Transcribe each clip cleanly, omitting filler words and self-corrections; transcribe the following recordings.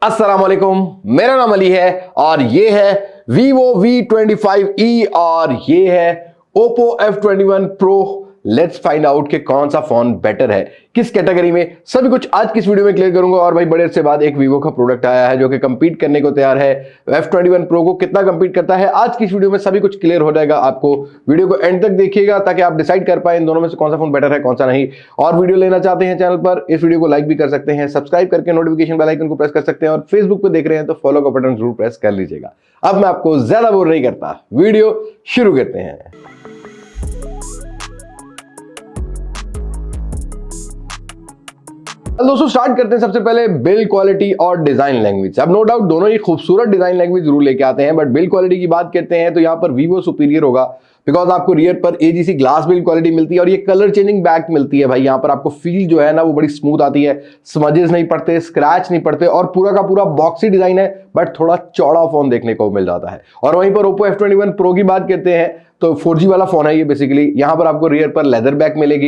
अस्सलाम वालेकुम, मेरा नाम अली है और ये है Vivo V25e और ये है Oppo F21 Pro। Let's find out कि कौन सा फोन बेटर है, किस कैटेगरी में, सभी कुछ आज की इस वीडियो में क्लियर करूंगा। और भाई बड़े से बाद एक Vivo का प्रोडक्ट आया है जो कि कंपीट करने को तैयार है। F21 Pro को कितना कंपीट करता है, आज की इस वीडियो में सभी कुछ क्लियर हो जाएगा। आपको वीडियो को एंड तक देखिएगा ताकि आप डिसाइड कर पाए इन दोनों में से कौन सा फोन बेटर है कौन सा नहीं। और वीडियो लेना चाहते हैं चैनल पर, इस वीडियो को लाइक भी कर सकते हैं, सब्सक्राइब करके नोटिफिकेशन बेल आइकन को प्रेस कर सकते हैं और फेसबुक पे देख रहे हैं तो फॉलो का बटन जरूर प्रेस कर लीजिएगा। अब मैं आपको ज्यादा बोर नहीं करता, वीडियो शुरू करते हैं। दोस्तों स्टार्ट करते हैं सबसे पहले बिल्ड क्वालिटी और डिजाइन लैंग्वेज। अब नो डाउट दोनों ही खूबसूरत डिजाइन लैंग्वेज जरूर लेके आते हैं, बट बिल्ड क्वालिटी की बात करते हैं तो यहां पर Vivo सुपीरियर होगा बिकॉज आपको रियर पर AGC ग्लास बिल्ड क्वालिटी मिलती है और ये कलर चेंजिंग बैक मिलती है। भाई यहाँ पर आपको फील जो है ना वो बड़ी स्मूथ आती है, स्मजेस नहीं पड़ते, स्क्रैच नहीं पड़ते और पूरा का पूरा बॉक्सी डिजाइन है बट थोड़ा चौड़ा फोन देखने को मिल जाता है। और वहीं पर Oppo F21 Pro की बात करते हैं तो 4G वाला फोन है ये बेसिकली। यहां पर आपको रियर पर लेदर बैक मिलेगी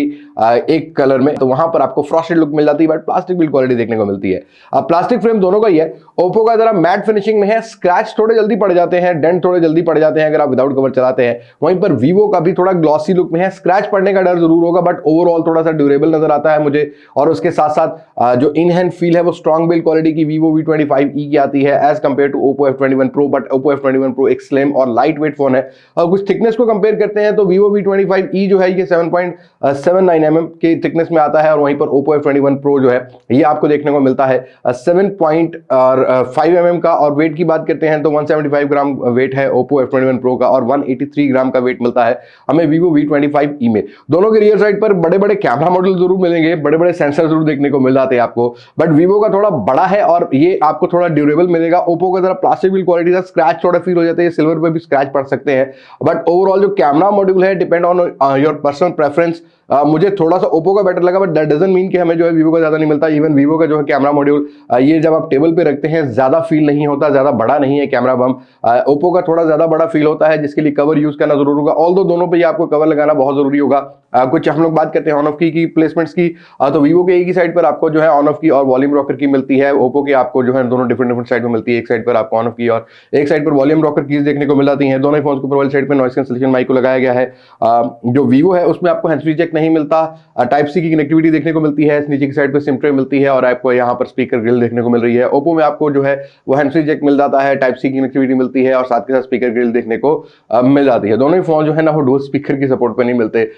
एक कलर में, तो वहां पर आपको फ्रॉस्टेड लुक मिल जाती है बट प्लास्टिक बिल्ड क्वालिटी देखने को मिलती है। अब प्लास्टिक फ्रेम दोनों का ही है। Oppo का जरा मैट फिनिशिंग में है, स्क्रैच थोड़े जल्दी पड़ जाते हैं, डेंट थोड़े जल्दी पड़ जाते हैं अगर आप विदाउट कवर चलाते हैं। वहीं पर Vivo का भी थोड़ा ग्लॉसी लुक में है, स्क्रैच पड़ने का डर जरूर होगा बट ओवरऑल थोड़ा सा ड्यूरेबल नजर आता है मुझे। और उसके साथ साथ जो इन हैंड फील है वो स्ट्रॉन्ग बिल्ड क्वालिटी की Vivo V25e की आती है as compare to Oppo F21 Pro। But Oppo F21 Pro एक स्लिम और लाइट वेट फोन है। और कुछ थिकनेस को कंपेयर करते हैं तो Vivo V25e जो है ये 7.79 mm के थिकनेस में आता है और वहीं पर Oppo F21 Pro जो है ये आपको देखने को मिलता है 7.5 mm का। और वेट की बात करते हैं तो 175 ग्राम वेट है Oppo F21 Pro का और 183 ग्राम का वेट मिलता है हमें Vivo V25e में। दोनों के रियर साइड पर बड़े बड़े कैमरा मॉडल जरूर मिलेंगे, बड़े बड़े सेंसर जरूर देखने को मिल जाते हैं आपको, बट Vivo का थोड़ा बड़ा है और ये आपको थोड़ा ड्यूरेबल मिलेगा। Oppo का जरा प्लास्टिक बिल्ड क्वालिटी का स्क्रैच थोड़ा फील हो जाता है, सिल्वर पे भी स्क्रैच पड़ सकते हैं बट ओवरऑल जो कैमरा मॉड्यूल है depend on your personal preference. मुझे थोड़ा सा Oppo का बेटर लगा बट दैट डजंट मीन कि हमें जो है Vivo का ज्यादा नहीं मिलता। इवन Vivo का जो है कैमरा मॉड्यूल ये जब आप टेबल पे रखते हैं ज्यादा फील नहीं होता, ज्यादा बड़ा नहीं है कैमरा बम। Oppo का थोड़ा ज्यादा बड़ा फील होता है जिसके लिए कवर यूज करना जरूर होगा, ऑल्दो दोनों पे आपको कवर लगाना बहुत जरूरी होगा। कुछ हम लोग बात करते हैं ऑन ऑफ की प्लेसमेंट्स की, तो Vivo के एक ही साइड पर आपको जो है ऑन ऑफ की और वॉल्यूम रॉकर की मिलती है। Oppo की आपको जो है दोनों डिफरेंट साइड में मिलती है, एक साइड पर आपको ऑन ऑफ की और एक साइड पर वॉल्यूम रॉकर कीज देखने को मिल जाती है। दोनों फोन के ऊपर वाली साइड पर नॉइस कैंसलेशन माइक को लगाया गया है। जो Vivo है उसमें आपको हैंड्स फ्री जैक नहीं मिलता, टाइप सी की कनेक्टिविटी देखने को मिलती है, नीचे की साइड पर सिम ट्रे मिलती है और आपको यहाँ पर स्पीकर ग्रिल देखने को मिल रही है। Oppo में आपको जो है वो हैंड्स फ्री जैक मिल जाता है, टाइप सी की कनेक्टिविटी मिलती है और साथ के साथ स्पीकर ग्रिल देखने को मिल जाती है। दोनों ही फोन जो है ना वो डुअल स्पीकर की सपोर्ट पर नहीं मिलते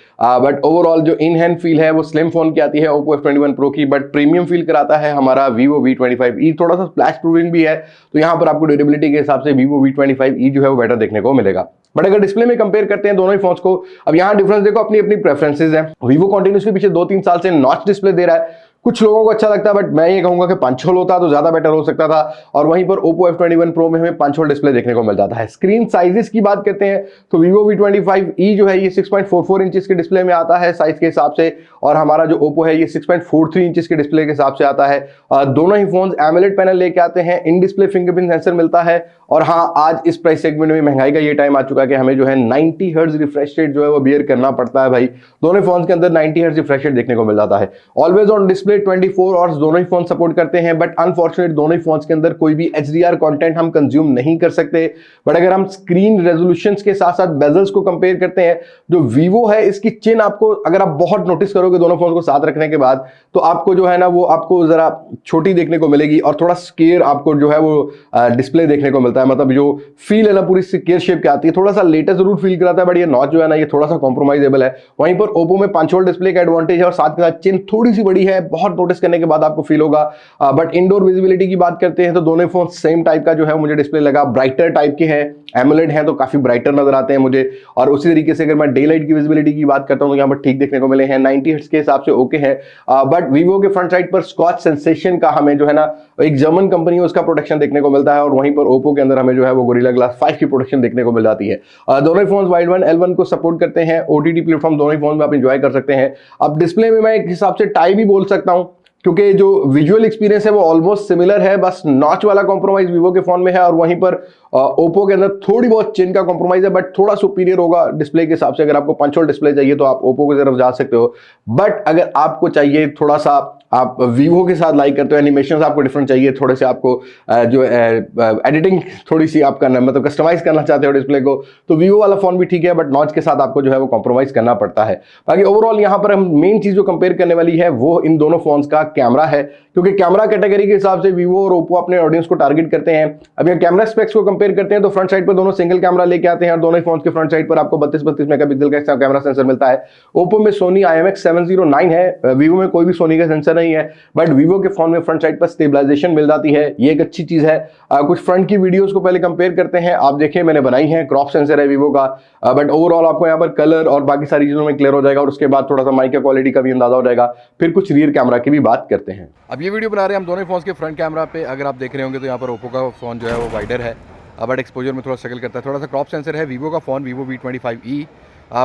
बट ओवरऑल जो इन हैंड फील है वो स्लिम फोन की आती है Oppo F21 Pro की, बट प्रीमियम फील कराता है हमारा Vivo V25e। थोड़ा सा स्प्लैश प्रूविंग भी है तो यहाँ पर आपको ड्यूरेबिलिटी के हिसाब से Vivo V25e जो है वो बेटर देखने को मिलेगा। बट अगर डिस्प्ले में कंपेयर करते हैं दोनों ही फोन्स को, अब यहाँ डिफरेंस देखो, अपनी अपनी प्रेफरेंसेस है। Vivo कंटिन्यूसली पिछले 2-3 साल से नॉच डिस्प्ले दे रहा है, कुछ लोगों को अच्छा लगता है बट मैं ये कहूंगा कि पंच होल होता तो ज्यादा बेटर हो सकता था। और वहीं पर Oppo F21 Pro में हमें पंच होल डिस्प्ले देखने को मिल जाता है। स्क्रीन साइजेस की बात करते हैं तो Vivo V25e जो है ये 6.44 इंचेस के डिस्प्ले में आता है साइज के हिसाब से और हमारा जो Oppo है ये 6.43 इंचेस के डिस्प्ले के हिसाब से आता है। दोनों ही फोन AMOLED पैनल लेके आते हैं, इन डिस्प्ले फिंगरप्रिंट सेंसर मिलता है और हाँ आज इस प्राइस सेगमेंट में महंगाई का ये टाइम आ चुका है कि हमें जो है 90 हर्ट्ज रिफ्रेश रेट जो है वो बियर करना पड़ता है। भाई दोनों फोन के अंदर 90 हर्ट्ज रिफ्रेश रेट देखने को मिल जाता है। ऑलवेज ऑन डिस्प्ले 24 आवर्स दोनों ही फोन सपोर्ट करते हैं बट अनफॉर्चुनेट दोनों ही फोन्स के अंदर कोई भी HDR कंटेंट हम कंज्यूम नहीं कर सकते। बट अगर हम स्क्रीन रेजोल्यूशंस के साथ साथ बेजल्स को कंपेयर करते हैं, जो Vivo है इसकी चिन आपको अगर आप बहुत नोटिस करोगे दोनों फोन को साथ रखने के बाद तो आपको जो है ना वो आपको जरा छोटी देखने को मिलेगी और थोड़ा स्केयर आपको जो है वो डिस्प्ले देखने को मिलता है। मतलब जो फील है ना पूरी स्केयर शेप की आती है, थोड़ा सा लेटेस्ट जरूर फील कराता है बट ये नॉच जो है ना ये थोड़ा सा कॉम्प्रोमाइजेबल है। वहीं पर Oppo में पंच होल डिस्प्ले का एडवांटेज है और साथ के साथ चिन थोड़ी सी बड़ी है, बहुत नोटिस करने के बाद आपको फील होगा। बट इंडोर विजिबिलिटी की बात करते हैं तो दोनों फोन सेम टाइप का जो है मुझे डिस्प्ले लगा, ब्राइटर टाइप के हैं, AMOLED है तो काफी ब्राइटर नजर आते हैं मुझे। और उसी तरीके से अगर मैं डे लाइट की विजिबिलिटी की बात करता हूं तो यहाँ पर ठीक देखने को मिले हैं, 90 हर्ट्ज के हिसाब से ओके है। बट Vivo के फ्रंट साइड पर स्कॉच सेंसेशन का हमें जो है ना एक जर्मन कंपनी है उसका प्रोटेक्शन देखने को मिलता है और वहीं पर Oppo के अंदर हमें जो है वो गोरिल्ला ग्लास 5 की प्रोटेक्शन देखने को मिल जाती है। दोनों ही फोन वाइड वन L1 को सपोर्ट करते हैं, OTT प्लेटफॉर्म दोनों ही फोन में आप एंजॉय कर सकते हैं। अब डिस्प्ले में मैं एक हिसाब से टाई भी बोल सकता हूं क्योंकि जो विजुअल एक्सपीरियंस है वो ऑलमोस्ट सिमिलर है, बस नॉच वाला कॉम्प्रोमाइज वीवो के फोन में है और वहीं पर ओप्पो के अंदर थोड़ी बहुत चिन का कॉम्प्रोमाइज है, बट थोड़ा सुपीरियर होगा डिस्प्ले के हिसाब से। अगर आपको पंच होल डिस्प्ले चाहिए तो आप ओप्पो की तरफ जा सकते हो, बट अगर आपको चाहिए थोड़ा सा, आप वीवो के साथ लाइक करते हो, एनिमेशन आपको डिफरेंट चाहिए, थोड़े से आपको जो एडिटिंग थोड़ी सी आप करना, मतलब कस्टमाइज करना चाहते हो डिस्प्ले को, तो वीवो वाला फोन भी ठीक है, बट नॉच के साथ आपको जो है वो कॉम्प्रोमाइज करना पड़ता है। बाकी ओवरऑल यहाँ पर हम मेन चीज जो कंपेयर करने वाली है वो इन दोनों फोन्स का कैमरा है, क्योंकि कैमरा कैटेगरी के हिसाब से वीवो और ओप्पो अपने ऑडियंस को टारगेट करते हैं। अब यहाँ कैमरा स्पेक्स को कंपेयर करते हैं तो फ्रंट साइड पर दोनों सिंगल कैमरा लेके आते हैं और दोनों फोन के फ्रंट साइड पर आपको 32-32 मेगापिक्सल का कैमरा सेंसर मिलता है। ओप्पो में सोनी IMX709 है, वीवो में कोई भी सोनी का सेंसर नहीं है, बट वीवो के फोन में फ्रंट साइड पर स्टेबलाइजेशन मिल जाती है, ये एक अच्छी चीज है। कुछ फ्रंट की वीडियोस को पहले कंपेयर करते हैं, आप देखें मैंने बनाई है, क्रॉप सेंसर है वीवो का, बट ओवरऑल आपको यहाँ पर कलर और बाकी सारी चीजों में क्लियर हो जाएगा और उसके बाद थोड़ा सा माइक का क्वालिटी का भी अंदाजा हो जाएगा। फिर कुछ रियर कैमरा की भी बात करते हैं। अब ये वीडियो बना रहे हैं हम दोनों फोन के फ्रंट कैमरा पे। अगर आप देख रहे होंगे तो यहाँ पर ओप्पो का फोन जो है वो वाइडर है, बट एक्सपोजर में थोड़ा स्ट्रगल करता है, थोड़ा सा क्रॉप सेंसर है वीवो का phone, Vivo V25e।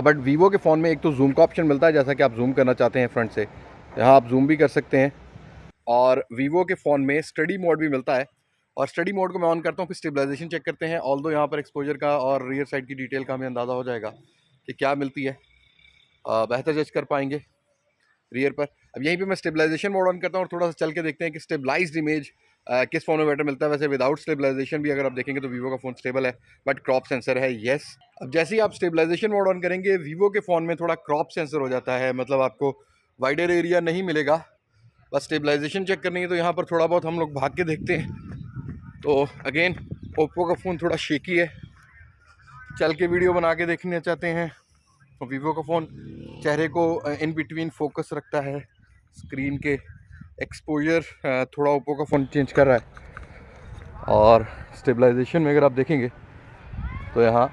But Vivo के फ़ोन में एक तो जूम का ऑप्शन मिलता है, जैसा कि आप जूम करना चाहते हैं फ्रंट से, यहाँ आप जूम भी कर सकते हैं। और वीवो के फ़ोन में स्टडी मोड भी मिलता है, और स्टडी मोड को मैं ऑन करता हूँ, फिर स्टेबलाइजेशन चेक करते हैं। ऑल्दो यहाँ पर एक्सपोजर का और रियर साइड की डिटेल का हमें अंदाज़ा हो जाएगा कि क्या मिलती है, बेहतर जज कर पाएंगे रियर पर। अब यहीं पे मैं स्टेबलाइजेशन मोड ऑन करता हूँ और थोड़ा सा चल के देखते हैं कि स्टेबलाइज्ड इमेज किस फ़ोन में बेटर मिलता है। वैसे विदाउट स्टेबलाइजेशन भी अगर आप देखेंगे तो वीवो का फ़ोन स्टेबल है, बट क्रॉप सेंसर है, येस। अब जैसे ही आप स्टेबलाइजेशन मोड ऑन करेंगे, वीवो के फ़ोन में थोड़ा क्रॉप सेंसर हो जाता है, मतलब आपको वाइडर एरिया नहीं मिलेगा। बस स्टेबलाइजेशन चेक करनी है तो यहाँ पर थोड़ा बहुत हम लोग भाग के देखते हैं। तो अगेन ओप्पो का फ़ोन थोड़ा शेकी है, चल के वीडियो बना के देखना चाहते हैं तो वीवो का फ़ोन चेहरे को इन बिटवीन फोकस रखता है स्क्रीन के। एक्सपोजर थोड़ा ओप्पो का फ़ोन चेंज कर रहा है। और स्टेबलाइजेशन में अगर आप देखेंगे तो यहाँ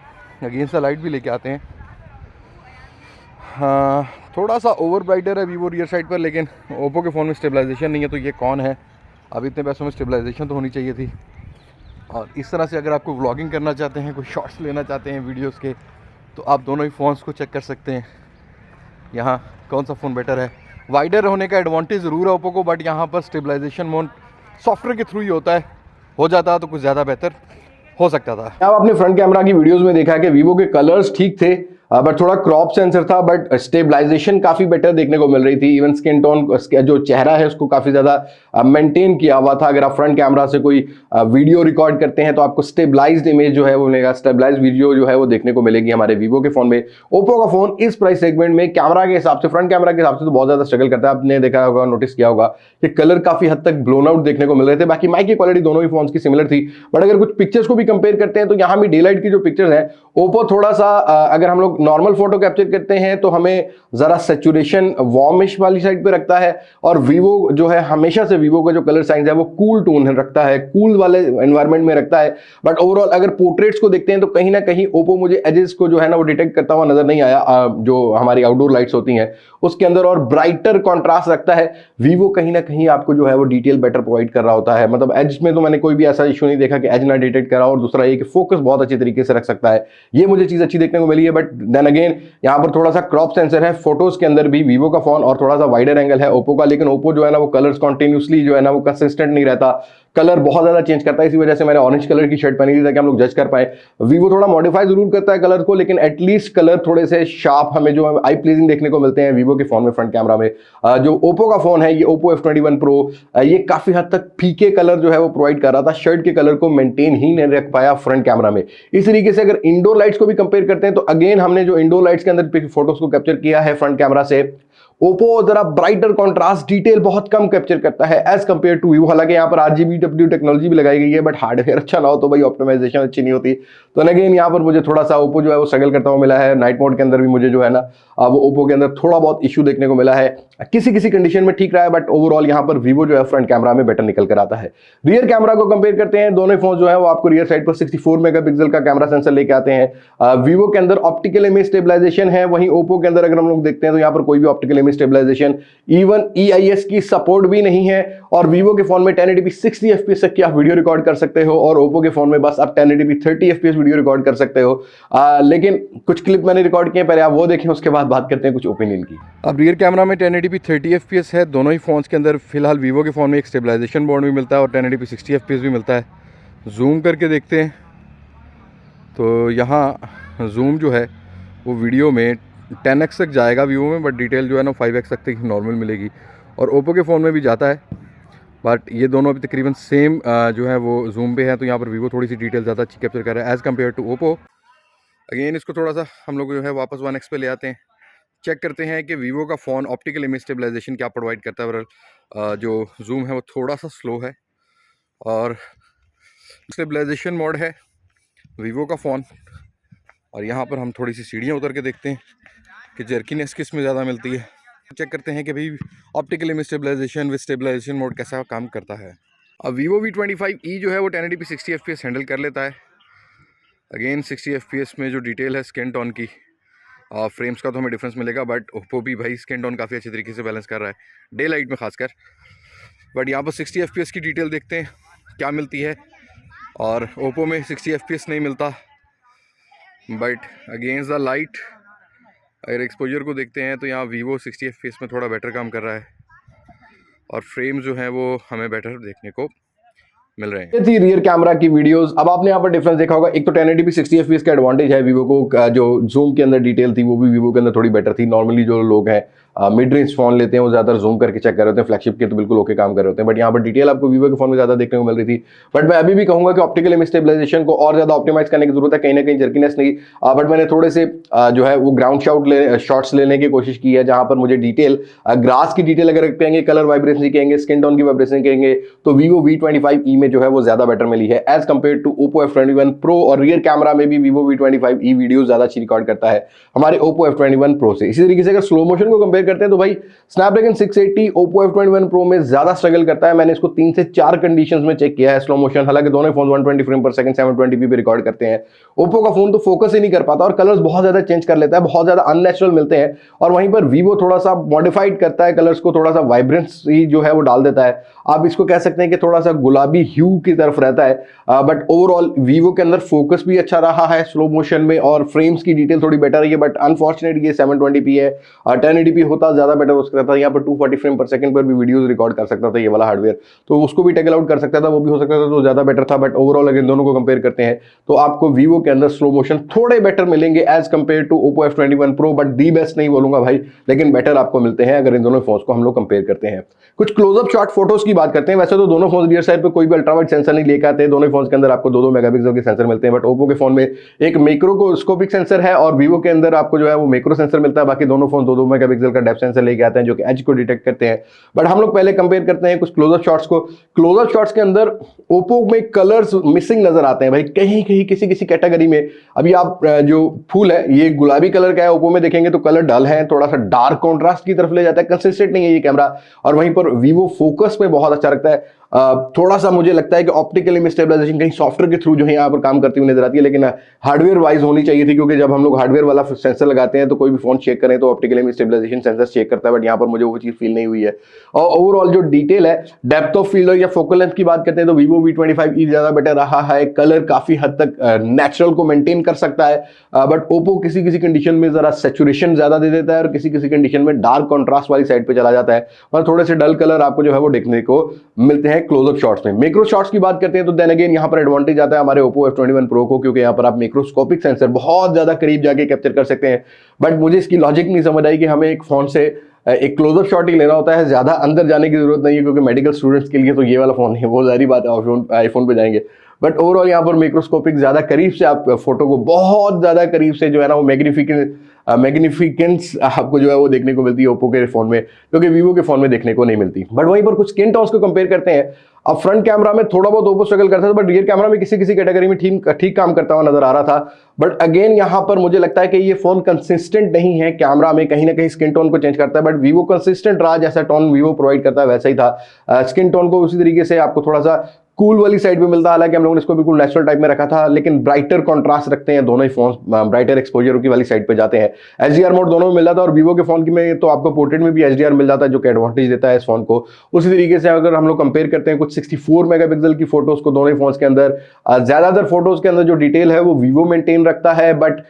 अगेंस्ट द लाइट भी लेके आते हैं। हाँ, थोड़ा सा ओवर ब्राइटर है वीवो रियर साइड पर, लेकिन ओप्पो के फ़ोन में स्टेबलाइजेशन नहीं है, तो ये कौन है। अब इतने पैसों में स्टेबलाइजेशन तो होनी चाहिए थी। और इस तरह से अगर आपको व्लॉगिंग करना चाहते हैं, कोई शॉट्स लेना चाहते हैं वीडियोस के, तो आप दोनों ही फ़ोन्स को चेक कर सकते हैं यहाँ कौन सा फ़ोन बेटर है। वाइडर होने का एडवांटेज ज़रूर है ओप्पो को, बट यहाँ पर स्टेबलाइजेशन मोड सॉफ्टवेयर के थ्रू ही होता है, हो जाता तो कुछ ज़्यादा बेहतर हो सकता था। आप अपने फ्रंट कैमरा की वीडियोस में देखा है कि वीवो के कलर्स ठीक थे, बट थोड़ा क्रॉप सेंसर था, बट स्टेबलाइजेशन काफी बेटर देखने को मिल रही थी। इवन स्किन टोन, जो चेहरा है उसको काफी ज्यादा मेंटेन किया हुआ था। अगर आप फ्रंट कैमरा से कोई वीडियो रिकॉर्ड करते हैं तो आपको स्टेबलाइज्ड इमेज जो है वो मिलेगा, स्टेबलाइज्ड वीडियो जो है वो देखने को मिलेगी हमारे वीवो के फोन में। ओप्पो का फोन इस प्राइस सेगमेंट में कैमरा के हिसाब से, फ्रंट कैमरा के हिसाब से तो बहुत ज्यादा स्ट्रगल करता है। आपने देखा होगा, नोटिस किया होगा कि कलर काफी हद तक ब्लोन आउट देखने को मिल रहे थे। बाकी माइक की क्वालिटी दोनों ही फोन की सिमिलर थी, बट अगर कुछ पिक्चर्स को भी कंपेयर करते हैं तो यहाँ भी डे लाइट की जो पिक्चर्स हैं, ओप्पो थोड़ा सा अगर हम लोग नॉर्मल फोटो कैप्चर करते हैं तो हमें जरा सैचुरेशन वार्मिश वाली साइड पे रखता है, और वीवो जो है हमेशा से वीवो का जो कलर साइंस है वो कूल टोन रखता है, कूल वाले एनवायरनमेंट में रखता है। बट ओवरऑल अगर पोर्ट्रेट्स को देखते हैं तो कहीं ना कहीं ओप्पो मुझे एजेस को जो है ना वो डिटेक्ट करता हुआ नजर नहीं आया, जो हमारी आउटडोर लाइट्स होती हैं उसके अंदर, और ब्राइटर कॉन्ट्रास्ट रखता है। वीवो कहीं ना कहीं आपको जो है वो डिटेल बेटर प्रोवाइड कर रहा होता है, मतलब एज में तो मैंने कोई भी ऐसा इशू नहीं देखा कि एज ना डिटेक्ट करा, और दूसरा ये कि फोकस बहुत अच्छी तरीके से रख सकता है, ये मुझे चीज अच्छी देखने को मिली है। बट देन अगेन यहाँ पर थोड़ा सा क्रॉप सेंसर है फोटोज के अंदर भी वीवो का फोन, और थोड़ा सा वाइडर एंगल है ओप्पो का, लेकिन ओप्पो जो है ना वो कलर्स कॉन्टिन्यूसली जो है ना वो कंसिस्टेंट नहीं रहता, कलर बहुत ज्यादा चेंज करता है। इसी वजह से मैंने ऑरेंज कलर की शर्ट पहनी थी ताकि हम लोग जज कर पाए। वीवो थोड़ा मॉडिफाई जरूर करता है कलर को, लेकिन एटलीस्ट कलर थोड़े से शार्प हमें जो आई प्लीजिंग देखने को मिलते हैं वीवो के फोन में फ्रंट कैमरा में। जो ओप्पो का फोन है, ये ओप्पो F21 Pro, ये काफी हद तक फीके कलर जो है वो प्रोवाइड कर रहा था, शर्ट के कलर को मेंटेन ही नहीं रख पाया फ्रंट कैमरा में। इस तरीके से अगर इंडोर लाइट्स को भी कंपेयर करते हैं तो अगेन हमने जो इंडोर लाइट्स के अंदर फोटोज को कैप्चर किया है फ्रंट कैमरा से, ओप्पो जरा ब्राइटर कॉन्ट्रास्ट डिटेल बहुत कम कैप्चर करता है एज कंपेयर टू वीवो। हालांकि यहाँ पर RGBW टेक्नोलॉजी भी लगाई गई है, बट हार्डवेयर अच्छा ना हो तो भाई ऑप्टिमाइजेशन अच्छी नहीं होती। तो अगेन यहाँ पर मुझे थोड़ा सा ओप्पो जो है वो स्ट्रगल करता हुआ मिला है। नाइट मोड के अंदर भी मुझे जो है ना वो ओप्पो के अंदर थोड़ा बहुत इशू देखने को मिला है, किसी किसी कंडीशन में ठीक रहा है, बट ओवरऑल यहाँ पर वीवो जो है फ्रंट कैमरा में बेटर निकल कर आता है। रियर कैमरा को कंपेयर करते हैं, दोनों फोन जो है वो आपको रियर साइड पर 64 मेगापिक्सल का कैमरा सेंसर लेके आते हैं। वीवो के अंदर ऑप्टिकल इमेज स्टेबलाइजेशन है, वहीं ओप्पो के अंदर अगर हम लोग देखते हैं तो यहाँ पर कोई भी optical image image stabilisation, even EIS की सपोर्ट भी नहीं है। और वीवो के फोन में 1080p 60 fps तक की आप वीडियो रिकॉर्ड कर सकते हो, और ओप्पो के फोन में बस आप 1080p 30 fps वीडियो रिकॉर्ड कर सकते हो। लेकिन कुछ क्लिप मैंने रिकॉर्ड किए, पहले आप वो देखें, उसके बाद बात करते हैं कुछ ओपिनियन की। अब रियर कैमरा में 1080p 30 fps है दोनों ही फ़ोन्स के अंदर। फिलहाल वीवो के फ़ोन में एक स्टेबलाइजेशन मोड भी मिलता है और 1080p 60 fps भी मिलता है। जूम करके देखते हैं तो यहाँ जूम जो है वो वीडियो में 10x तक जाएगा वीवो में, बट डिटेल जो है ना 5x तक नॉर्मल मिलेगी। और ओप्पो के फ़ोन में भी जाता है, बट ये दोनों अभी तकरीबन सेम जो है वो जूम पे है। तो यहाँ पर वीवो थोड़ी सी डिटेल ज़्यादा अच्छी कैप्चर कर रहा है एज़ कम्पेयर टू ओप्पो। अगेन इसको थोड़ा सा हम लोग जो है वापस 1x पे ले आते हैं, चेक करते हैं कि वीवो का फ़ोन ऑप्टिकल इमेज स्टेबलाइजेशन क्या प्रोवाइड करता है। ओवरऑल जो जूम है वो थोड़ा सा स्लो है, और स्टेबलाइजेशन मोड है वीवो का फ़ोन। और यहाँ पर हम थोड़ी सी सीढ़ियाँ उतर के देखते हैं कि जर्कीनेस किस में ज़्यादा मिलती है। चेक करते हैं कि भाई optical image stabilisation with stabilisation mode कैसा काम करता है। अब वीवो V25e जो है वो 1080p 60 fps हैंडल कर लेता है। अगेन 60 fps में जो डिटेल है स्किन टोन की, फ्रेम्स का तो हमें डिफरेंस मिलेगा, बट ओप्पो भी भाई स्किन टोन काफ़ी अच्छे तरीके से बैलेंस कर रहा है डे लाइट में खासकर। बट यहाँ पर 60 fps की डिटेल देखते हैं क्या मिलती है, और ओप्पो में 60 fps नहीं मिलता। बट अगेंस्ट द लाइट अगर एक्सपोजर को देखते हैं तो यहाँ वीवो 60 fps में थोड़ा बेटर काम कर रहा है, और फ्रेम जो हैं वो हमें बेटर देखने को मिल रहे हैं। ये थी रियर कैमरा की वीडियोस। अब आपने यहाँ पर डिफरेंस देखा होगा, एक तो 1080p 60 fps का एडवांटेज है वीवो को, जो जूम के अंदर डिटेल थी वो भी वीवो के अंदर थोड़ी बेटर थी। नॉर्मली जो लोग हैं मिड रेंज फोन लेते हैं वो ज्यादातर जूम करके चेक कर रहे होते हैं, फ्लैगशिप के तो बिल्कुल ओके काम कर रहे होते हैं, बट यहाँ पर डिटेल आपको वीवो के फोन में ज्यादा देखने को मिल रही थी। बट मैं अभी भी कहूंगा कि ऑप्टिकल इमेज स्टेबलाइजेशन को और ज्यादा ऑप्टिमाइज करने की जरूरत है, कहीं ना कहीं जर्कीनेस नहीं। बट मैंने थोड़े से जो है वो ग्राउंड शॉट्स लेने की कोशिश की है, जहां पर मुझे डिटेल ग्रास की डिटेल अगर कहेंगे, कलर वाइब्रेशन कहेंगे, स्किन टोन की वाइब्रेशन कहेंगे, तो वीवो V25e में जो है वो ज्यादा बेटर मिली है as compare to Oppo F21 Pro। और रियर कैमरा में भी वीवो V25e वीडियो ज्यादा अच्छी रिकॉर्ड करता है हमारे ओप्पो F21 Pro से। इसी तरीके से अगर स्लो मोशन को कंपेयर करते हैं तो भाई स्नैपड्रैगन 680 ओप्पो F21 Pro में ज्यादा स्ट्रगल करता है। मैंने इसको 3 से 4 कंडीशंस में चेक किया है स्लो मोशन, हालांकि दोनों फोन 120 फ्रेम पर सेकंड 720p पे रिकॉर्ड करते हैं। ओप्पो का फोन तो फोकस ही नहीं कर पाता और कलर्स बहुत ज्यादा चेंज कर लेता है, बहुत ज्यादा अननेचुरल मिलते हैं। और वहीं पर वीवो थोड़ा सा मॉडिफाइड करता है कलर्स को, थोड़ा सा वाइब्रेंस जो है वो डाल देता है। आप इसको कह सकते हैं कि थोड़ा सा गुलाबी ह्यू की तरफ रहता है। बट ओवरऑल वीवो के अंदर फोकस भी अच्छा रहा है स्लो मोशन में, और फ्रेम्स की डिटेल थोड़ी बेटर रही है। बट अनफॉर्चुनेट ये 720p है, 1080p होता ज्यादा बेटर हो सकता था। यहाँ पर 240 फ्रेम पर सेकंड पर भी वीडियोस रिकॉर्ड कर सकता था ये वाला हार्डवेयर, तो उसको भी टैगल आउट कर सकता था, वो भी हो सकता था, तो ज्यादा बेटर था। बट ओवरऑल अगर दोनों को कंपेयर करते हैं तो आपको वीवो के अंदर स्लो मोशन थोड़े बेटर मिलेंगे as compare to Oppo F21 Pro। But the best नहीं बोलूंगा भाई, लेकिन बेटर आपको मिलते हैं अगर इन दोनों फोन्स को हम लोग कंपेयर करते हैं। कुछ क्लोजअप शॉट फोटोज की बात करते हैं। वैसे तो दोनों फोन रियर साइड पे कोई भी अल्ट्रावाइड सेंसर नहीं लेकर आते, दोनों फोन के अंदर आपको 2-2 मेगापिक्सल के सेंसर मिलते हैं। बट ओप्पो के फोन में एक मैक्रोस्कोपिक सेंसर है और वीवो के अंदर आपको जो है वो मैक्रो सेंसर मिलता है। बाकी दोनों फोन 2-2 मेगापिक्सल का डेप्थ सेंसर लेके आते हैं जो कि एज को डिटेक्ट करते हैं। बट हम लोग पहले कंपेयर करते हैं कुछ क्लोजअप शॉट्स को। क्लोजअप शॉट्स के अंदर ओप्पो में कलर्स मिसिंग नजर आते हैं भाई, कहीं कहीं किसी किसी कैटेगरी में। अभी आप जो फूल है ये गुलाबी कलर का है, ओप्पो में देखेंगे तो कलर डल है, थोड़ा सा डार्क कॉन्ट्रास्ट की तरफ ले जाता है, कंसिस्टेंट नहीं है ये कैमरा। और वहीं पर वीवो फोकस में बहुत अच्छा रखता है। थोड़ा सा मुझे लगता है कि ऑप्टिकल इमेज स्टेबलाइजेशन कहीं सॉफ्टवेयर के थ्रू जो है यहाँ पर काम करती हुई नजर आती है, लेकिन हार्डवेयर वाइज होनी चाहिए थी, क्योंकि जब हम लोग हार्डवेयर वाला सेंसर लगाते हैं तो कोई भी फोन चेक करें तो optical image stabilisation sensor check करता है। बट यहाँ पर मुझे वो चीज फील नहीं हुई है। और ओवरऑल जो डिटेल है, डेप्थ ऑफ फील्ड या फोकल लेंथ की बात करते हैं तो वीवो V25e ज्यादा बेटर रहा है। कलर काफी हद तक नेचुरल को मेंटेन कर सकता है। बट ओप्पो किसी किसी कंडीशन में जरा सेचुरेशन ज्यादा दे देता है और किसी किसी कंडीशन में डार्क कॉन्ट्रास्ट वाली साइड पे चला जाता है, और थोड़े से डल कलर आपको जो है वो देखने को मिलते हैं क्लोजअप शॉट्स में। मैक्रो शॉट्स की बात करते हैं तो देन अगेन यहाँ पर एडवांटेज आता है हमारे ओप्पो F21 Pro को, क्योंकि यहाँ पर आप मैक्रोस्कोपिक सेंसर बहुत ज्यादा करीब जाके कैप्चर कर सकते हैं। बट मुझे इसकी लॉजिक नहीं समझ आई कि हमें एक फोन से एक क्लोजअप शॉट ही लेना होता है, ज्यादा अंदर जाने की जरूरत नहीं है, क्योंकि मेडिकल स्टूडेंट्स के लिए तो ये वाला फोन है, वो जारी बात है आईफोन पे जाएंगे। बट ओवरऑल यहाँ पर मैक्रोस्कोपिक ज्यादा करीब से आप फोटो को बहुत ज्यादा करीब से जो है ना वो मैग्निफिकेंस आपको जो है वो देखने को मिलती है ओप्पो के फोन में, क्योंकि वीवो के फोन में देखने को नहीं मिलती। बट वहीं पर कुछ स्किन टोन्स को कंपेयर करते हैं। अब फ्रंट कैमरा में थोड़ा बहुत ओप्पो स्ट्रगल करता था, बट रियर कैमरा में किसी किसी कैटेगरी में ठीक काम करता हुआ नजर आ रहा था। बट अगेन यहाँ पर मुझे लगता है कि ये फोन कंसिस्टेंट नहीं है कैमरा में, कहीं ना कहीं स्किन टोन को चेंज करता है। बट वीवो कंसिस्टेंट रहा, जैसा टोन वीवो प्रोवाइड करता है वैसा ही था। स्किन टोन को उसी तरीके से आपको थोड़ा सा कूल वाली साइड पे मिलता है, हालांकि हम लोगों ने इसको बिल्कुल नेचुरल टाइप में रखा था, लेकिन ब्राइटर कॉन्ट्रास्ट रखते हैं दोनों ही फोन, ब्राइटर एक्सपोजर की वाली साइड पे जाते हैं। एचडीआर मोड दोनों में मिल जाता है, और वीवो के फोन की में तो आपको पोर्ट्रेट में भी एचडीआर मिल जाता है, जो कि एडवांटेज देता है इस फोन को। उसी तरीके से अगर हम लोग कंपेयर करते हैं कुछ 64 मेगापिक्सल की फोटोज को दोनों ही फोन्स के अंदर, ज्यादातर फोटोज के अंदर जो डिटेल है वो वीवो मेंटेन रखता है, बट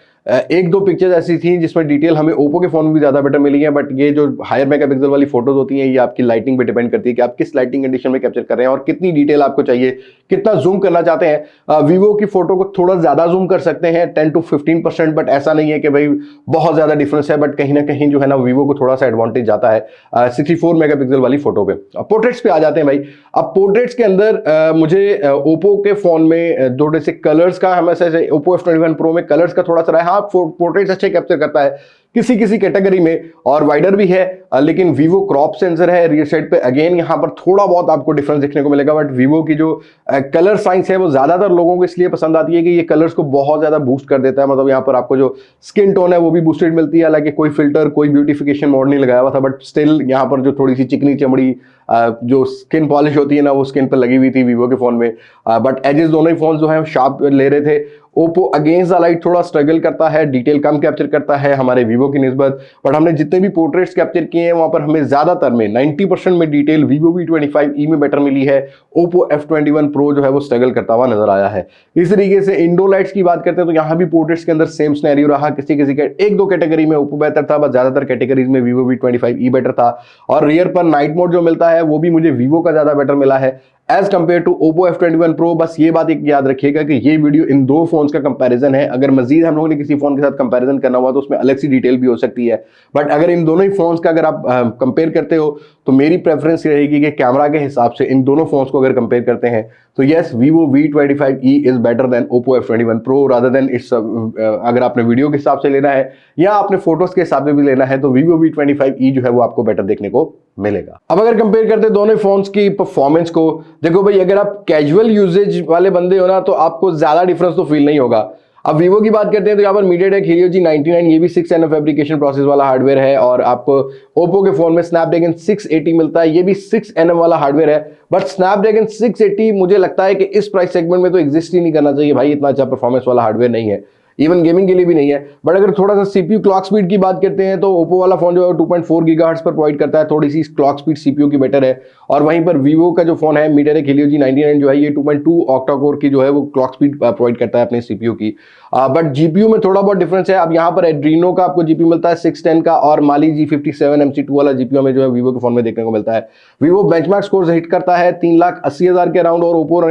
एक दो पिक्चर्स ऐसी थी जिसमें डिटेल हमें ओप्पो के फोन में भी ज्यादा बेटर मिली है। बट ये जो हायर मेगापिक्सल वाली फोटोज होती हैं, ये आपकी लाइटिंग पे डिपेंड करती है कि आप किस लाइटिंग कंडीशन में कैप्चर कर रहे हैं और कितनी डिटेल आपको चाहिए, कितना जूम करना चाहते हैं। वीवो की फोटो को थोड़ा ज्यादा जूम कर सकते हैं 10 to 15%, बट ऐसा नहीं है कि भाई बहुत ज्यादा डिफरेंस है, बट कहीं ना कहीं जो है ना वीवो को थोड़ा सा एडवांटेज जाता है 64 मेगापिक्सल वाली फोटो पे। पोर्ट्रेट्स पे आ जाते हैं भाई। अब पोर्ट्रेट्स के अंदर मुझे ओप्पो के फोन में थोड़े से कलर्स का, हमें ओप्पो F21 प्रो में कलर्स का थोड़ा सा रहा है। हाँ, पोर्ट्रेट्स अच्छे कैप्चर करता है किसी किसी कैटेगरी में, और वाइडर भी है, लेकिन वीवो क्रॉप सेंसर है रियर साइड पे। अगेन यहाँ पर थोड़ा बहुत आपको डिफरेंस देखने को मिलेगा, बट वीवो की जो कलर साइंस है वो ज्यादातर लोगों को इसलिए पसंद आती है कि ये कलर्स को बहुत ज्यादा बूस्ट कर देता है। मतलब यहाँ पर आपको जो स्किन टोन है वो भी बूस्टेड मिलती है, हालांकि कोई फिल्टर कोई ब्यूटिफिकेशन मोड नहीं लगाया हुआ था, बट स्टिल यहाँ पर जो थोड़ी सी चिकनी चमड़ी जो स्किन पॉलिश होती है ना, वो स्किन पर लगी हुई थी वीवो के फोन में। बट एजेस दोनों ही फोन जो है शार्प ले रहे थे। ओप्पो अगेंस्ट द लाइट थोड़ा स्ट्रगल करता है, डिटेल कम कैप्चर करता है हमारे वीवो की निस्बत, बट हमने जितने भी पोर्ट्रेट्स कैप्चर किए हैं वहां पर हमें ज्यादातर में 90% में डिटेल वीवो V25e में बेटर मिली है। ओप्पो F21 प्रो जो है वो स्ट्रगल करता हुआ नजर आया है। इस तरीके से इंडो लाइट्स की बात करते हैं तो यहाँ भी पोर्ट्रेट्स के अंदर सेम सिनेरियो रहा। किसी किसी के एक दो कैटेगरी में ओप्पो बेहतर था, बट ज्यादातर कैटेगरीज में वीवो V25e बेटर था। और रियर पर नाइट मोड जो मिलता है वो भी मुझे वीवो का ज्यादा बेटर मिला है as compare to Oppo F21 Pro. बस ये बात एक याद रखिएगा कि ये वीडियो इन दो फोन्स का कंपैरिजन है। अगर मजीद हम लोगों ने किसी फोन के साथ कंपैरिजन करना हुआ तो उसमें अलग सी डिटेल भी हो सकती है, बट अगर इन दोनों ही फोन्स का अगर आप कंपेयर करते हो तो मेरी प्रेफरेंस रहेगी कि कैमरा के हिसाब से इन दोनों फोन्स को अगर कंपेयर करते हैं तो yes, Vivo V25e is better than Oppo F21 pro rather than it's. अगर आपने वीडियो के हिसाब से लेना है या आपने फोटोज के हिसाब से भी लेना है तो वीवो V25e जो है वो आपको बेटर देखने को मिलेगा। अब अगर कंपेयर करते हैं दोनों फोन्स की परफॉर्मेंस को, देखो भाई अगर आप कैजुअल यूजेज वाले बंदे हो ना तो आपको ज्यादा डिफरेंस तो फील नहीं होगा। अब वीवो की बात करते हैं तो यहाँ पर MediaTek Helio G99 ये भी 6nm फैब्रिकेशन प्रोसेस वाला हार्डवेयर है, और आपको ओप्पो के फोन में Snapdragon 680 मिलता है, ये भी 6nm वाला हार्डवेयर है। बट Snapdragon 680 मुझे लगता है कि इस प्राइस सेगमेंट में तो एग्जिस्ट ही नहीं करना चाहिए भाई, इतना अच्छा परफॉर्मेंस वाला हार्डवेयर नहीं है, इवन गेमिंग के लिए भी नहीं है। बट अगर थोड़ा सा सीपीयू क्लॉक स्पीड की बात करते हैं तो ओप्पो वाला फोन जो है 2.4 गीगाहर्ट्ज पर प्रोवाइड करता है, थोड़ी सी क्लॉक स्पीड सीपीयू की बेटर है। और वहीं पर वीवो का जो फोन है MediaTek Helio G99 जो है ये 2.2 ऑक्टा कोर की जो है वो क्लॉक स्पीड प्रोवाइड करता है अपने सीपीयू की। बट जीपीयू में थोड़ा बहुत डिफरेंस है। अब यहाँ पर एड्रीनो का आपको जीपीयू मिलता है 610 का, और माली G57 MC2 वाला जीपीयू हमें जो है वीवो के फोन में देखने को मिलता है। वीवो बेंचमार्क स्कोर हिट करता है 3,80,000 के अराउंड, और ओप्पो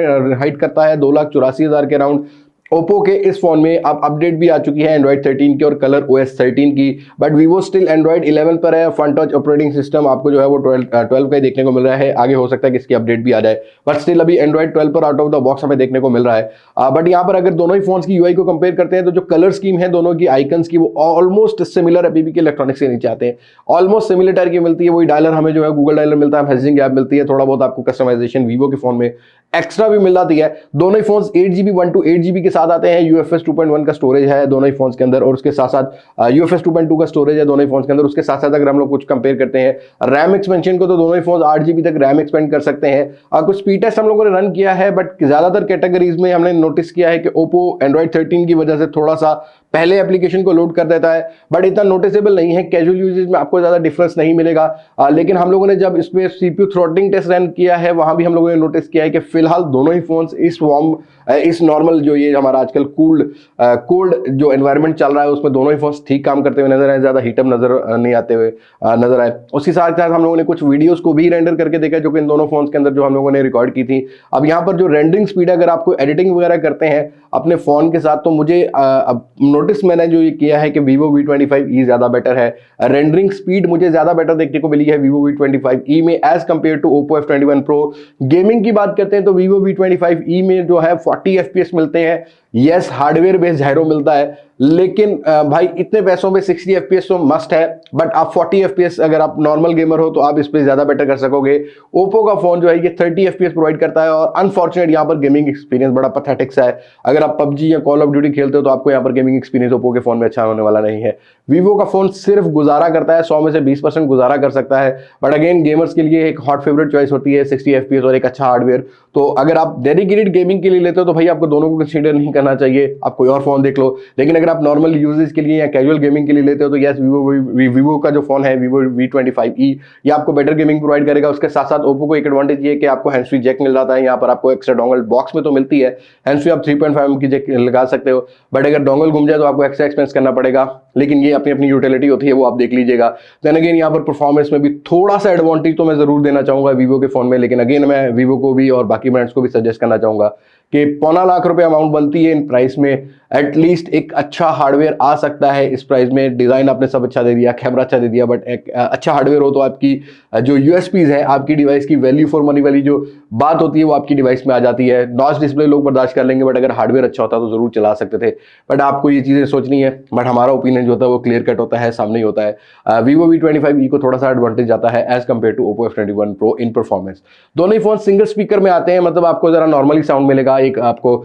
हिट करता है 2,84,000 के अराउंड। ओप्पो के इस फोन में अब अपडेट भी आ चुकी है एंड्रॉइड 13 की और कलर OS 13 की, बट वीवो स्टिल एंड्रॉइड 11 पर है। फन टच ऑपरेटिंग सिस्टम आपको जो है वो 12 का ही देखने को मिल रहा है, आगे हो सकता है कि इसकी अपडेट भी आ जाए, बट स्टिल अभी एंड्रॉइड 12 पर आउट ऑफ द बॉक्स हमें देखने को मिल रहा है। बट यहाँ पर अगर दोनों ही फोन्स की UI को कंपेयर करते हैं तो जो कलर स्कीम है दोनों की आइकन्स की वो ऑलमोस्ट सिमिलर है, PB के इलेक्ट्रॉनिक्स के नीचे आते हैं, ऑलमोस्ट सिमिलर टाइप की मिलती है। वही डायलर हमें जो है गूगल डायलर मिलता है, मैसेजिंग ऐप मिलती है, थोड़ा बहुत आपको कस्टमाइजेशन वीवो के फोन में एक्स्ट्रा भी मिल जाती है। दोनों ही फोन्स 8GB 128GB के साथ आते हैं, UFS 2.1 का स्टोरेज है दोनों ही फोन्स के अंदर, और उसके साथ साथ UFS 2.2 का स्टोरेज है दोनों ही फोन्स के अंदर। उसके साथ साथ अगर हम लोग कुछ कंपेयर करते हैं रैम एक्सपेंशन को तो दोनों ही फोन्स 8GB तक रैम एक्सपेंड कर सकते हैं। कुछ स्पीड टेस्ट हम लोगों ने रन किया है, बट ज्यादातर कैटेगरीज में हमने नोटिस किया है कि ओप्पो एंड्रॉइड 13 की वजह से थोड़ा सा पहले एप्लीकेशन को लोड कर देता है, बट इतना नोटिसेबल नहीं है। कैजुअल यूजेज में आपको ज्यादा डिफरेंस नहीं मिलेगा, लेकिन हम लोगों ने जब इसमें CPU थ्रॉटलिंग टेस्ट रन किया है वहां भी हम लोगों ने नोटिस किया है कि फिलहाल दोनों ही फोन्स इस नॉर्मल जो ये हमारा आजकल कोल्ड जो एनवायरनमेंट चल रहा है उसमें दोनों ही फोन्स ठीक काम करते हुए नजर आए, ज्यादा हीटअप नजर नहीं आते हुए नजर आए। उसके साथ साथ हम लोगों ने कुछ वीडियोस को भी रेंडर करके देखा जो कि इन दोनों फोन्स के अंदर जो हम लोगों ने रिकॉर्ड की थी। अब यहाँ पर जो रेंडरिंग स्पीड अगर आपको एडिटिंग वगैरह करते हैं अपने फोन के साथ तो मुझे अब नोटिस मैंने जो ये किया है कि वीवो V25e ज्यादा बेटर है। रेंडरिंग स्पीड मुझे ज्यादा बेटर देखने को मिली है वीवो V25e में as compare to Oppo F21 Pro. Gaming की बात करते हैं तो वीवो V25e में जो है 40 FPS मिलते हैं। यस, हार्डवेयर बेस्ड जायरो मिलता है, लेकिन भाई इतने पैसों में 60 FPS तो मस्ट है, बट आप 40 FPS अगर आप नॉर्मल गेमर हो तो आप इस पे ज्यादा बेटर कर सकोगे। ओप्पो का फोन जो है ये 30 FPS प्रोवाइड करता है, और अनफॉर्चुनेट यहाँ पर गेमिंग एक्सपीरियंस बड़ा पैथेटिक सा है। अगर आप PUBG या कॉल ऑफ ड्यूटी खेलते हो तो आपको यहाँ पर गेमिंग एक्सपीरियंस ओप्पो के फोन में अच्छा होने वाला नहीं है। वीवो का फोन सिर्फ गुजारा करता है, 100 में से 20% गुजारा कर सकता है, बट अगेन गेमर्स के लिए एक हॉट फेवरेट चॉइस होती है 60 FPS और एक अच्छा हार्डवेयर, तो अगर आप डेडिकेटेड गेमिंग के लिए लेते हो तो भाई आपको दोनों को कंसीडर नहीं करना चाहिए, आप कोई और फोन देख लो। लेकिन अगर आप नॉर्मल यूजेस के लिए या कैजुअल गेमिंग के लिए लेते हो तो यस, वीवो का जो फोन है वीवो V25e ये आपको बेटर गेमिंग प्रोवाइड करेगा। उसके साथ साथ ओप्पो को एक एडवांटेज ये है कि आपको हैंड्स फ्री जैक मिल जाता है, यहाँ पर आपको एक्स्ट्रा डोंगल बॉक्स में तो मिलती है, हैंड्स फ्री आप 3.5 की जैक लगा सकते हो, बट अगर डोंगल घूम जाए तो आपको एक्स्ट्रा एक्सपेंस करना पड़ेगा। लेकिन ये अपनी अपनी यूटिलिटी होती है, वो आप देख लीजिएगा। देन अगेन यहाँ पर परफॉर्मेंस में भी थोड़ा सा एडवांटेज तो मैं जरूर देना चाहूंगा वीवो के फोन में, लेकिन अगेन मैं वीवो को भी और बाकी ब्रांड्स को भी सजेस्ट करना चाहूंगा कि 2.25 लाख रुपए अमाउंट बनती है इन प्राइस में, एटलीस्ट एक अच्छा हार्डवेयर आ सकता है इस प्राइस में। डिजाइन आपने सब अच्छा दे दिया, कैमरा अच्छा दे दिया, बट एक अच्छा हार्डवेयर हो तो आपकी जो यूएसपीज है, आपकी डिवाइस की वैल्यू फॉर मनी वाली जो बात होती है वो आपकी डिवाइस में आ जाती है। नॉच डिस्प्ले लोग बर्दाश्त कर लेंगे, बट अगर हार्डवेयर अच्छा होता तो जरूर चला सकते थे, बट आपको ये चीजें सोचनी है। बट हमारा ओपिनियन जो होता है वो क्लियर कट होता है, सामने ही होता है। वीवो V25e को थोड़ा सा एडवांटेज आता है as compare to Oppo F21 Pro in performance. दोनों ही फोन सिंगल स्पीकर में आते हैं, मतलब आपको जरा नॉर्मली साउंड मिलेगा, एक आपको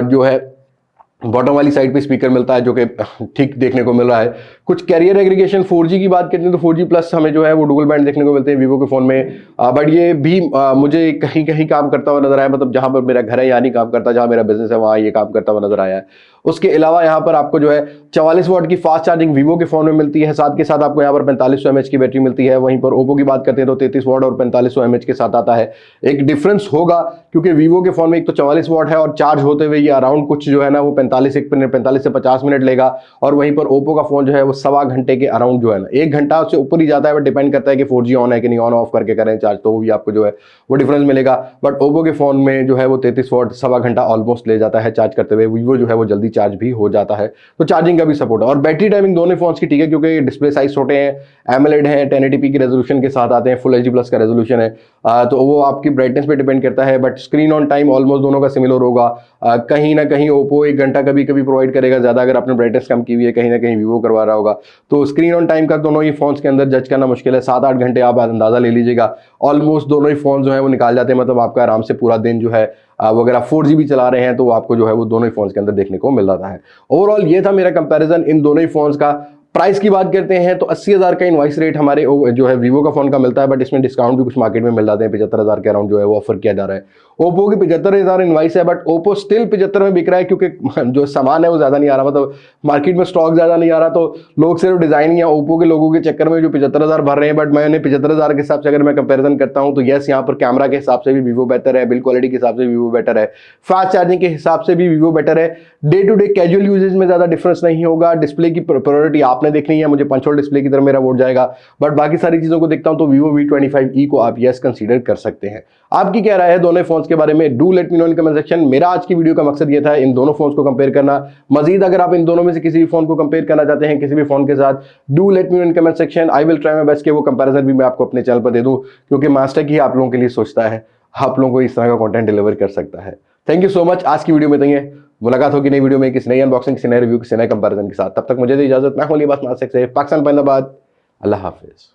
जो है बॉटम वाली साइड पे स्पीकर मिलता है जो कि ठीक देखने को मिल रहा है। कुछ कैरियर एग्रीगेशन 4G की बात करते हैं तो 4G प्लस हमें जो है वो डुअल बैंड देखने को मिलते हैं वीवो के फोन में, बट ये भी मुझे कहीं कहीं काम करता हुआ नजर आया, मतलब जहां पर मेरा घर है यहाँ नहीं काम करता, जहां मेरा बिजनेस है वहां ये काम करता हुआ नजर आया है। उसके अलावा यहाँ पर आपको जो है 44 वाट की फास्ट चार्जिंग वीवो के फोन में मिलती है, साथ के साथ आपको यहाँ पर 4500 mAh की बैटरी मिलती है। वहीं पर ओप्पो की बात करते हैं तो 33 वाट और 4500 mAh के साथ आता है। एक डिफरेंस होगा क्योंकि वीवो के फोन में एक तो 44 वाट है और चार्ज होते हुए ये अराउंड कुछ जो है ना वो 45 से 50 मिनट लेगा, और वहीं पर ओप्पो का फोन जो है वो 1.25 घंटे के अराउंड जो है ना 1 घंटा से ऊपर ही जाता है, बट डिपेंड करता है कि 4G ऑन है कि नहीं, ऑन ऑफ करके करें चार्ज तो वो भी आपको जो है वो डिफरेंस मिलेगा। बट ओप्पो के फोन में जो है वो 33 वाट 1.25 घंटा ऑलमोस्ट ले जाता है चार्ज करते हुए, वीवो जो है वो जल्दी चार्ज भी हो जाता है, तो चार्जिंग का भी सपोर्ट है। और बैटरी टाइमिंग दोनों फोन्स की ठीक है क्योंकि डिस्प्ले साइज छोटे हैं, एमोलेड है, 1080p की रेजोल्यूशन के साथ आते हैं, फुल HD प्लस का रेजोल्यूशन है, तो वो आपकी ब्राइटनेस पे डिपेंड करता है। But screen on time almost दोनों का सिमिलर होगा, कहीं ना कहीं ओप्पो 1 घंटा कभी कभी प्रोवाइड करेगा ज्यादा अगर आपने ब्राइटनेस कम की हुई है, कहीं ना कहीं वीवो करवा रहा होगा। तो स्क्रीन ऑन टाइम का दोनों ही फोन्स के अंदर जज करना मुश्किल है, 7-8 घंटे आप अंदाजा ले लीजिएगा ऑलमोस्ट दोनों ही फोन जो है वो निकाल जाते हैं, मतलब आपका आराम से पूरा दिन जो है वो अगर आप 4G भी चला रहे हैं तो आपको जो है वो दोनों ही फोन्स के अंदर देखने को मिल जाता है। ओवरऑल ये था मेरा कंपैरिजन इन दोनों ही फोन्स का। प्राइस की बात करते हैं तो 80,000 का इनवाइस रेट हमारे जो है वीवो का फोन का मिलता है, बट इसमें डिस्काउंट भी कुछ मार्केट में मिल जाते हैं, 75,000 के अराउंड जो है वो ऑफर किया जा रहा है। ओप्पो की 75,000 इनवाइस है, बट ओप्पो स्टिल 75 में बिक रहा है क्योंकि जो सामान है वो ज्यादा नहीं आ रहा, मतलब मार्केट में स्टॉक ज्यादा नहीं आ रहा, तो लोग सिर्फ डिजाइन या ओप्पो के लोगों के चक्कर में जो 75,000 भर रहे हैं। बट मैंने 75,000 के हिसाब से अगर मैं कंपेरिजन करता हूं तो यस, यहाँ पर कैमरा के हिसाब से भी वीवो बेटर है, बिल्ड क्वालिटी के हिसाब से वीवो बेटर है, फास्ट चार्जिंग के हिसाब से भी वीवो बेटर है, day to day casual usage में ज्यादा डिफरेंस नहीं होगा। डिस्प्ले की प्रायोरिटी आपने देखनी है, मुझे पंच होल डिस्प्ले की तरफ मेरा वोट जाएगा, बट बाकी सारी चीजों को देखता हूं तो वीवो V25e को आप यस कंसीडर कर सकते हैं। आपकी क्या राय है दोनों फोन्स के बारे में? Do let me know in comment section. मेरा आज की वीडियो का मकसद ये था इन दोनों फोन्स को कंपेयर करना। मजीद अगर आप इन दोनों में से किसी भी फोन को कंपेयर करना चाहते हैं किसी भी फोन के साथ, do let me know in comment section. I will try my best कि वो कंपैरिजन भी मैं आपको अपने चैनल पर दे दूं, क्योंकि मास्टर की आप लोगों के लिए सोचता है, आप लोगों को इस तरह का कंटेंट डिलीवर कर सकता है। Thank you so much. आज की वीडियो में तो ये मुलाकात होगी नई वीडियो में किसी नई अनबॉक्सिंग, किसी नए रिव्यू, किसी नए कंपैरिजन के साथ। तब तक मुझे दी इजाजत। मैं हूं लिबास नासिक से, पाकिस्तान, अल्लाह हाफिज।